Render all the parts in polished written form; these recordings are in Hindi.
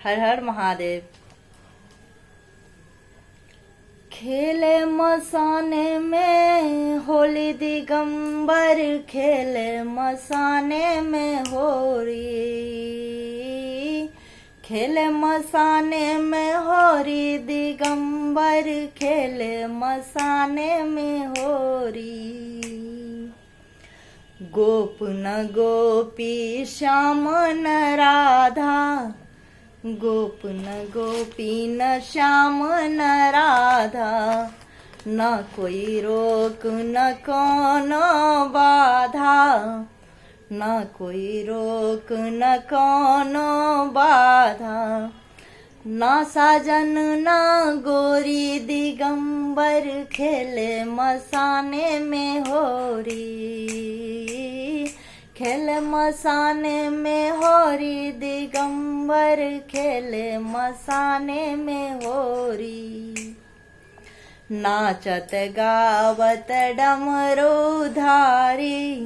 हर हर महादेव। खेले मसाने में होली दिगंबर, खेले मसाने में होरी, खेले मसाने में होरी दिगंबर, खेले मसाने में होरी। गोप न गोपी श्याम न राधा, गोप न गोपी न श्याम न राधा, न कोई रोक न कोनो बाधा, न कोई रोक न कोनो बाधा। न साजन न गोरी दिगंबर, खेले मसाने में होरी, खेले मसाने में होरी दिगंबर, खेले मसाने में होरी। नाचत गावत डमरू धारी,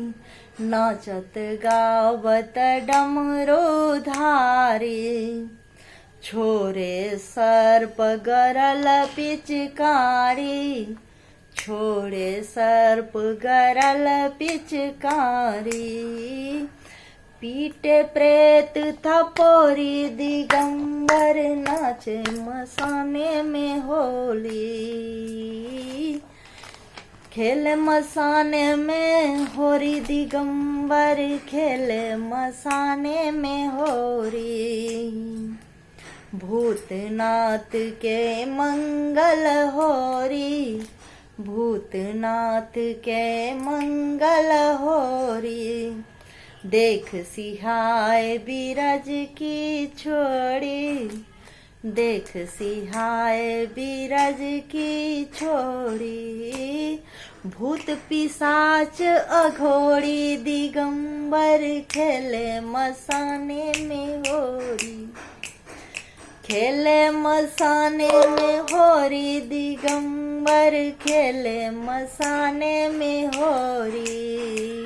नाचत गावत डमरू धारी, छोरे सर्प गरल पिचकारी, छोड़े सर्प गरल पिचकारी। पीटे प्रेत थपोरी दिगंबर, नाचे मसाने में होली, खेले मसाने में होरी दिगंबर, खेले मसाने में होरी। भूतनाथ के मंगल होरी, भूतनाथ के मंगल होरी। देख सिहाय बिरज की छोड़ी, देख सिहाय बिरज की छोड़ी। भूत पिशाच अघोरी दिगंबर, खेले मसाने में होरी, खेले मसाने में होरी दिगंबर, खेले मसाने में होरी।